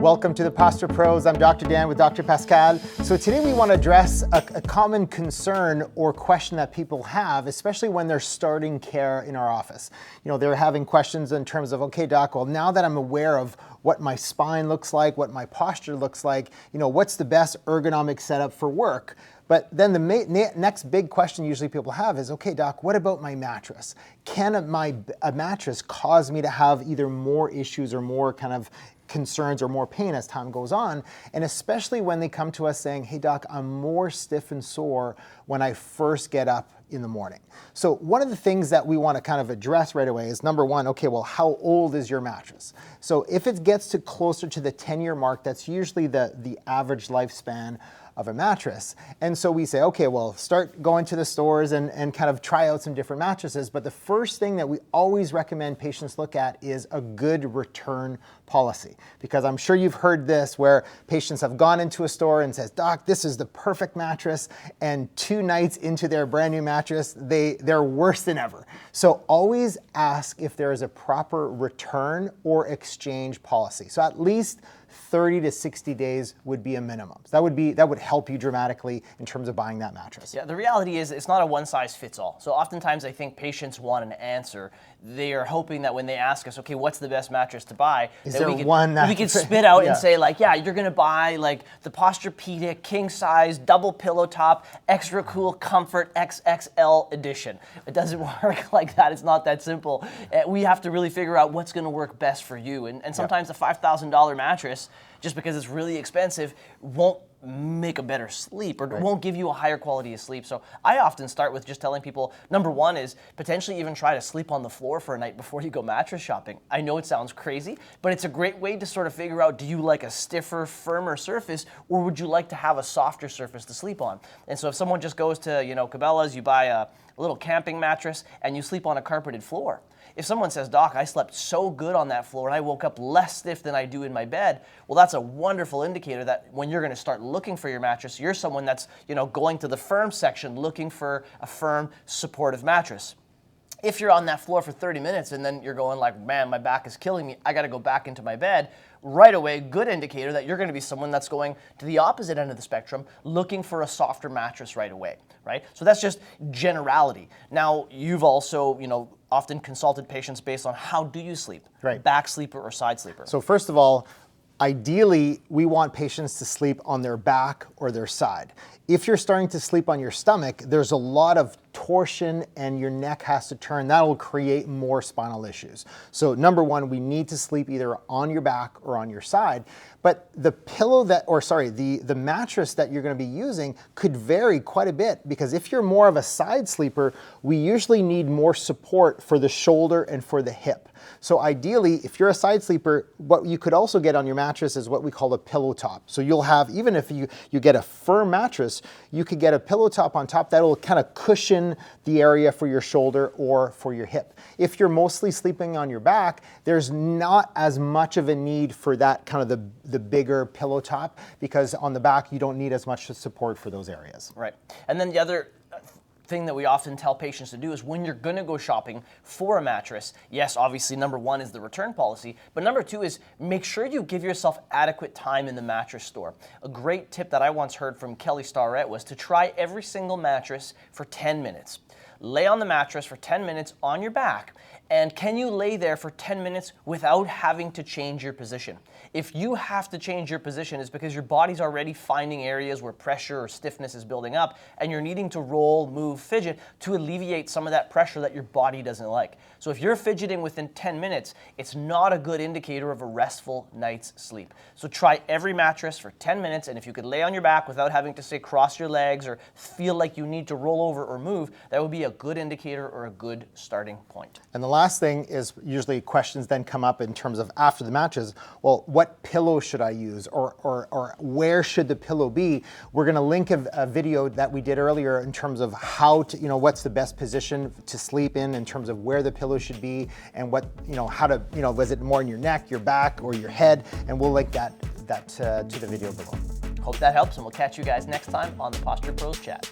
welcome to the Posture Pros. I'm Dr. Dan with Dr. Pascal. So today we want to address a common concern or question that people have, especially when they're starting care in our office. You know, they're having questions in terms of, okay, doc, well, now that I'm aware of what my spine looks like, what my posture looks like, you know, what's the best ergonomic setup for work? But then the next big question usually people have is, okay, doc, what about my mattress? Can a mattress cause me to have either more issues or more kind of concerns or more pain as time goes on? And especially when they come to us saying, hey doc, I'm more stiff and sore when I first get up in the morning. So one of the things that we want to kind of address right away is number one, okay, well, how old is your mattress? So if it gets to closer to the 10-year mark, that's usually the average lifespan of a mattress. And so we say, okay, well, start going to the stores and kind of try out some different mattresses. But the first thing that we always recommend patients look at is a good return policy. Because I'm sure you've heard this where patients have gone into a store and says, doc, this is the perfect mattress. And 2 nights into their brand new mattress, they're worse than ever. So always ask if there is a proper return or exchange policy. So at least 30 to 60 days would be a minimum. So that would help you dramatically in terms of buying that mattress. Yeah, the reality is it's not a one size fits all. So oftentimes I think patients want an answer. They are hoping that when they ask us, okay, what's the best mattress to buy? Is there one that we could spit out yeah. and say like, yeah, you're gonna buy like the Posturepedic king size double pillow top extra cool comfort XXL edition. It doesn't work like that. It's not that simple. We have to really figure out what's gonna work best for you. And sometimes a $5,000 mattress, just because it's really expensive, won't make a better sleep or won't give you a higher quality of sleep. So I often start with just telling people, number one is potentially even try to sleep on the floor for a night before you go mattress shopping. I know it sounds crazy, but it's a great way to sort of figure out, do you like a stiffer, firmer surface, or would you like to have a softer surface to sleep on? And so if someone just goes to, Cabela's, you buy a little camping mattress and you sleep on a carpeted floor. If someone says, doc, I slept so good on that floor and I woke up less stiff than I do in my bed, well, that's a wonderful indicator that when you're going to start looking for your mattress, you're someone that's, going to the firm section looking for a firm, supportive mattress. If you're on that floor for 30 minutes and then you're going like, man, my back is killing me, I got to go back into my bed, right away, good indicator that you're going to be someone that's going to the opposite end of the spectrum, looking for a softer mattress right away, right? So that's just generality. Now, you've also, often consulted patients based on how do you sleep, right? Back sleeper or side sleeper. So first of all, ideally, we want patients to sleep on their back or their side. If you're starting to sleep on your stomach, there's a lot of torsion and your neck has to turn. That will create more spinal issues. So number one, we need to sleep either on your back or on your side. But the the mattress that you're going to be using could vary quite a bit, because if you're more of a side sleeper, we usually need more support for the shoulder and for the hip. So ideally, if you're a side sleeper, what you could also get on your mattress is what we call a pillow top. So you'll have, even if you get a firm mattress, you could get a pillow top on top that will kind of cushion the area for your shoulder or for your hip. If you're mostly sleeping on your back, there's not as much of a need for that kind of the bigger pillow top, because on the back you don't need as much support for those areas. Right. And then the other thing that we often tell patients to do is when you're going to go shopping for a mattress, yes, obviously number one is the return policy, but number two is make sure you give yourself adequate time in the mattress store. A great tip that I once heard from Kelly Starrett was to try every single mattress for 10 minutes. Lay on the mattress for 10 minutes on your back, and can you lay there for 10 minutes without having to change your position? If you have to change your position, it's because your body's already finding areas where pressure or stiffness is building up, and you're needing to roll, move, fidget to alleviate some of that pressure that your body doesn't like. So if you're fidgeting within 10 minutes, it's not a good indicator of a restful night's sleep. So try every mattress for 10 minutes, and if you could lay on your back without having to, say, cross your legs or feel like you need to roll over or move, that would be a good indicator or a good starting point. And the last thing is usually questions then come up in terms of after the matches, well, what pillow should I use, or where should the pillow be? We're going to link a video that we did earlier in terms of how to, what's the best position to sleep in terms of where the pillow should be, and what, how to, was it more in your neck, your back, or your head? And we'll link that to the video below. Hope that helps, and we'll catch you guys next time on the Posture Pros Chat.